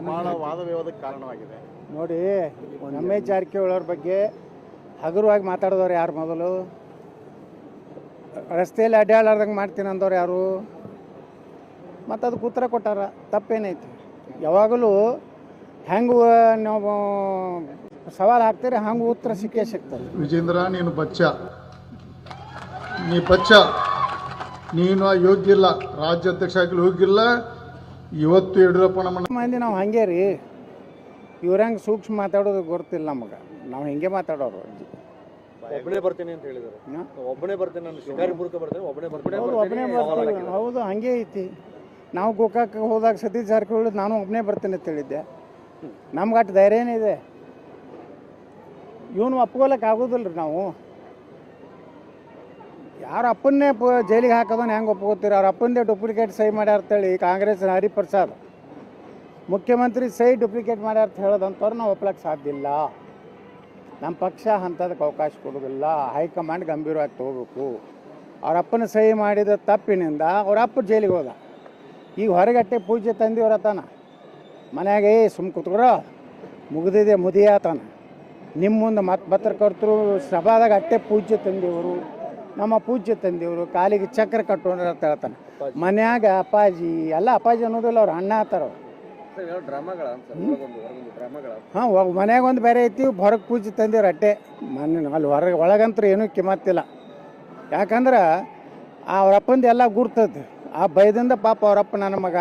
ಬಹಳ ವಾದ ವಿವಾದಕ್ಕೆ ಕಾರಣವಾಗಿದೆ. ನೋಡಿ, ರಮೇಶ್ ಜಾರಕಿಹೊಳಿ ಅವ್ರ ಬಗ್ಗೆ ಹಗುರವಾಗಿ ಮಾತಾಡಿದವ್ರು ಯಾರು? ಮೊದಲು ರಸ್ತೆಯಲ್ಲಿ ಅಡ್ಡಾಡ್ಲಾರ್ದಂಗೆ ಮಾಡ್ತೀನಿ ಅಂದವ್ರು ಯಾರು? ಮತ್ತು ಅದಕ್ಕೆ ಉತ್ತರ ಕೊಟ್ಟಾರ. ತಪ್ಪೇನೈತಿ? ಯಾವಾಗಲೂ ಹೆಂಗೆ ನಾವು ಸವಾಲು ಹಾಕ್ತೀರಿ ಹಂಗೆ ಉತ್ತರ ಸಿಕ್ಕೇ ಸಿಗ್ತದೆ. ವಿಜೇಂದ್ರ, ನೀನು ಬಚ್ಚ, ನೀನು ಯೋಗ್ಯ ಇಲ್ಲ, ರಾಜ್ಯಾಧ್ಯಕ್ಷ ಆಗಲಿ ಹೋಗಿಲ್ಲ. ಇವತ್ತು ಯಡಿಯೂರಪ್ಪ ಮಂದಿ ನಾವು ಹಂಗೆ ರೀ, ಇವ್ರಂಗೆ ಸೂಕ್ಷ್ಮ ಮಾತಾಡೋದು ಗೊತ್ತಿಲ್ಲ ನಮಗೆ. ನಾವು ಹಿಂಗೆ ಮಾತಾಡೋರು. ಒಬ್ಬನೇ ಬರ್ತೀನಿ ಅಂತ ಹೇಳಿದ್ರು. ಒಬ್ಬನೇ ಬರ್ತೀನಿ, ನಾನು ಶಿಕಾರಿಪುರಕ್ಕೆ ಬರ್ತೀನಿ, ಒಬ್ಬನೇ ಬರ್ತೀನಿ. ಹೌದು, ಹಂಗೆ ಐತಿ. ನಾವು ಗೋಕಾಕ್ ಹೋದಾಗ ಸತೀಶ್ ಜಾರಕಿಹೊಳಿ ನಾನು ಒಬ್ಬನೇ ಬರ್ತೀನಿ ಅಂತ ಹೇಳಿದ್ದೆ. ನಮ್ಗೆ ಅಷ್ಟು ಧೈರ್ಯನೇ ಇದೆ. ಇವನು ಒಪ್ಕೊಳಕ್ಕೆ ಆಗೋದಿಲ್ಲ ರೀ. ನಾವು ಯಾರ ಅಪ್ಪನ್ನೇ ಜೈಲಿಗೆ ಹಾಕೋದನ್ನ ಹೆಂಗೆ ಒಪ್ಕೋತೀರಿ? ಅವ್ರ ಅಪ್ಪಂದೇ ಡೂಪ್ಲಿಕೇಟ್ ಸಹಿ ಮಾಡ್ಯಾರ ಅಂತೇಳಿ ಕಾಂಗ್ರೆಸ್ನ ಹರಿಪ್ರಸಾದ್ ಮುಖ್ಯಮಂತ್ರಿ ಸಹಿ ಡೂಪ್ಲಿಕೇಟ್ ಮಾಡ್ಯಾರ ಅಂತ ಹೇಳೋದಂಥವ್ರು ನಾವು ಒಪ್ಲಕ್ಕೆ ಸಾಧ್ಯ ಇಲ್ಲ. ನಮ್ಮ ಪಕ್ಷ ಅಂಥದಕ್ಕೆ ಅವಕಾಶ ಕೊಡೋದಿಲ್ಲ. ಹೈಕಮಾಂಡ್ ಗಂಭೀರವಾಗಿ ತೊಗೋಬೇಕು. ಅವ್ರ ಅಪ್ಪನ ಸಹಿ ಮಾಡಿದ ತಪ್ಪಿನಿಂದ ಅವ್ರ ಅಪ್ಪ ಜೈಲಿಗೆ ಹೋದ. ಈಗ ಹೊರಗಟ್ಟೆ ಪೂಜೆ ತಂದಿವ್ರ ತಾನ ಮನ್ಯಾಗೆ ಸುಮ್ಮ ಕೂತ್ಕೊರೋ ಮುಗಿದಿದೆ ಮುದಿಯಾತಾನ. ನಿಮ್ಮ ಮುಂದೆ ಮತ್ತು ಪತ್ರಕರ್ತರು ಸಭಾದಾಗ ಅಟ್ಟೆ ಪೂಜೆ ತಂದೇವರು, ನಮ್ಮ ಪೂಜೆ ತಂದೇವರು, ಕಾಲಿಗೆ ಚಕ್ರ ಕಟ್ಟೋಣ ಅಂತ ಹೇಳ್ತಾನೆ. ಮನ್ಯಾಗ ಅಪ್ಪಾಜಿ ಎಲ್ಲ ಅಪ್ಪಾಜಿ ಅನ್ನೋದಿಲ್ಲ, ಅವ್ರು ಅಣ್ಣ ಆತಾರ. ಹಾಂ, ಮನ್ಯಾಗ ಒಂದು ಬೇರೆ ಐತಿ, ಹೊರಗೆ ಪೂಜೆ ತಂದೇವ್ರು ಅಟ್ಟೆ. ಅಲ್ಲಿ ಒಳಗಂತೂ ಏನೂ ಕಿಮ್ಮತ್ತಿಲ್ಲ. ಯಾಕಂದ್ರೆ ಅವ್ರಪ್ಪಂದು ಎಲ್ಲ ಗುರ್ತದೆ. ಆ ಭಯದಿಂದ ಪಾಪ ಅವರಪ್ಪ ನನ್ನ ಮಗ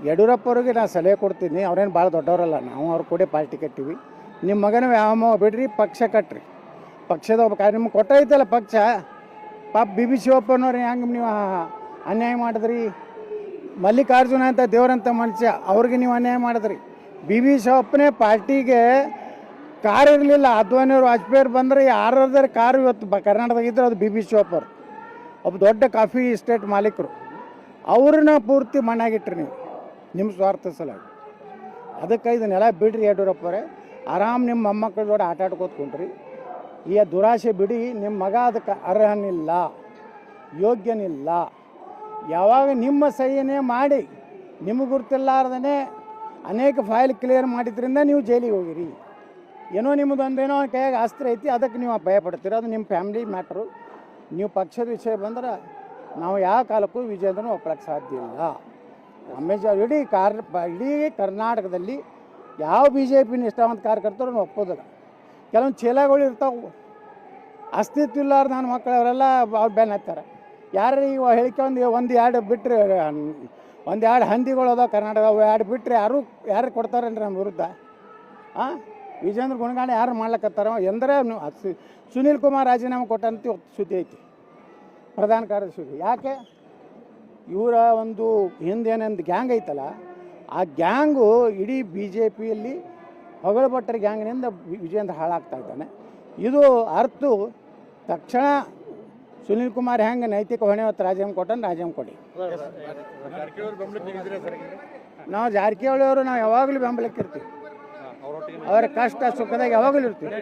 ಯಡಿಯೂರಪ್ಪ ಅವ್ರಿಗೆ ನಾನು ಸಲಹೆ ಕೊಡ್ತೀನಿ. ಅವ್ರೇನು ಭಾಳ ದೊಡ್ಡವರಲ್ಲ, ನಾವು ಅವ್ರ ಕೂಡ ಪಾರ್ಟಿ ಕಟ್ಟಿವಿ. ನಿಮ್ಮ ಮಗನ ವ್ಯಾಯಾಮ ಬಿಡ್ರಿ, ಪಕ್ಷ ಕಟ್ರಿ. ಪಕ್ಷದ ನಿಮ್ಗೆ ಕೊಟ್ಟೈತಲ್ಲ ಪಕ್ಷ. ಪಾಪ ಬಿ ಬಿ ಶಿವಪ್ಪನವ್ರು ಹೆಂಗೆ ನೀವು ಅನ್ಯಾಯ ಮಾಡಿದ್ರಿ? ಮಲ್ಲಿಕಾರ್ಜುನ ಅಂತ ದೇವರಂತ ಮನುಷ್ಯ, ಅವ್ರಿಗೆ ನೀವು ಅನ್ಯಾಯ ಮಾಡಿದ್ರಿ. ಬಿ ಬಿ ಶಿವಪ್ಪನೇ ಪಾರ್ಟಿಗೆ ಕಾರ್ ಇರಲಿಲ್ಲ. ಅದ್ವಾನಿಯವರು ವಾಜಪೇಯಿ ಬಂದರೆ ಯಾರಾದ್ರೆ ಕಾರು ಇವತ್ತು ಕರ್ನಾಟಕದಾಗ ಇದ್ದರೆ ಅದು ಬಿ ಬಿ ಶಿವಪ್ಪರು. ಒಬ್ಬ ದೊಡ್ಡ ಕಾಫಿ ಎಸ್ಟೇಟ್ ಮಾಲೀಕರು. ಅವ್ರನ್ನ ಪೂರ್ತಿ ಮಣ್ಣಾಗಿಟ್ರಿ ನೀವು ನಿಮ್ಮ ಸ್ವಾರ್ಥ ಸಲಾಗಿ. ಅದಕ್ಕೆ ಇದನ್ನೆಲ್ಲ ಬಿಡ್ರಿ ಯಡಿಯೂರಪ್ಪರೇ. ಆರಾಮ್ ನಿಮ್ಮ ಮೊಮ್ಮಕ್ಕಳ ಜೋಡಿ ಆಟ ಆಡ್ಕೋತ್ಕೊಂಡ್ರಿ. ಈ ದುರಾಸೆ ಬಿಡಿ. ನಿಮ್ಮ ಮಗ ಅದಕ್ಕೆ ಅರ್ಹನಿಲ್ಲ, ಯೋಗ್ಯನಿಲ್ಲ. ಯಾವಾಗ ನಿಮ್ಮ ಸಹಿಯೇ ಮಾಡಿ ನಿಮಗೆ ಗುರುತಿಲ್ಲಾರ್ದೇ ಅನೇಕ ಫೈಲ್ ಕ್ಲಿಯರ್ ಮಾಡಿದ್ರಿಂದ ನೀವು ಜೈಲಿಗೆ ಹೋಗಿರಿ. ಏನೋ ನಿಮ್ಮದೊಂದೇನೋ ಕೈಯಾಗ ಆಸ್ತಿ ಐತಿ, ಅದಕ್ಕೆ ನೀವು ಭಯ ಪಡ್ತೀರಿ. ಅದು ನಿಮ್ಮ ಫ್ಯಾಮಿಲಿ ಮ್ಯಾಟ್ರು. ನೀವು ಪಕ್ಷದ ವಿಷಯ ಬಂದ್ರೆ ನಾವು ಯಾವ ಕಾಲಕ್ಕೂ ವಿಜೇಂದ್ರನೂ ಒಪ್ಪಳಕ್ಕೆ ಸಾಧ್ಯ ಇಲ್ಲ. ಇಡೀ ಕರ್ನಾಟಕದಲ್ಲಿ ಯಾವ ಬಿ ಜೆ ಪಿ ನಿಷ್ಠಾವಂತ ಕಾರ್ಯಕರ್ತರು ಒಪ್ಪೋದಿಲ್ಲ. ಕೆಲವೊಂದು ಚೀಲಗಳು ಇರ್ತಾವೆ, ಅಸ್ತಿತ್ವ ಇಲ್ಲಾರ್ದು ನನ್ನ ಮಕ್ಕಳು ಅವರೆಲ್ಲ ಅವ್ರು ಬೆನ್ನ ಹತ್ತಾರೆ. ಯಾರು ಈಗ ಹೇಳಿಕೆ ಒಂದು ಎರಡು ಬಿಟ್ಟರೆ, ಒಂದು ಎರಡು ಹಂದಿಗಳು ಅದಾವೆ ಕರ್ನಾಟಕ, ಅವು ಎರಡು ಬಿಟ್ಟರೆ ಯಾರು ಕೊಡ್ತಾರೇನ್ರಿ ನಮ್ಮ ವಿರುದ್ಧ? ಹಾಂ, ವಿಜೇಂದ್ರ ಗುಣಗಾನ ಯಾರು ಮಾಡ್ಲಕತ್ತಾರ? ಎಂದರೆ ಸುನೀಲ್ ಕುಮಾರ್ ರಾಜೀನಾಮೆ ಕೊಟ್ಟಂತ ಸುದ್ದಿ ಐತಿ, ಪ್ರಧಾನ ಕಾರ್ಯದರ್ಶಿ. ಯಾಕೆ? ಇವರ ಒಂದು ಹಿಂದೇನೊಂದು ಗ್ಯಾಂಗ್ ಐತಲ್ಲ, ಆ ಗ್ಯಾಂಗು ಇಡೀ ಬಿ ಜೆ ಪಿಯಲ್ಲಿ ಹೊಗಳಭಟ್ಟರ ಗ್ಯಾಂಗ್ನಿಂದ ವಿಜೇಂದ್ರ ಹಾಳಾಗ್ತಾ ಇದ್ದಾನೆ. ಇದು ಅರ್ಥ ತಕ್ಷಣ ಸುನೀಲ್ ಕುಮಾರ್ ಹೆಂಗೆ ನೈತಿಕ ಹೊಣೆ ಹೊತ್ತು ರಾಜೀನಾಮೆ ಕೊಟ್ಟಂದು ರಾಜೀನಾಮೆ ಕೊಡಿ. ನಾವು ಜಾರಕಿಹೊಳಿ ನಾವು ಯಾವಾಗಲೂ ಬೆಂಬಲಕ್ಕೆ ಇರ್ತೀವಿ. ಅವರ ಕಷ್ಟ ಸುಖದಾಗ ಯಾವಾಗಲೂ ಇರ್ತೀವಿ.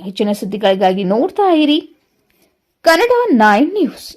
ಹೆಚ್ಚಿನ ಸುದ್ದಿಗಳಿಗಾಗಿ ನೋಡ್ತಾ ಇರಿ ಕನ್ನಡ 9 ನ್ಯೂಸ್.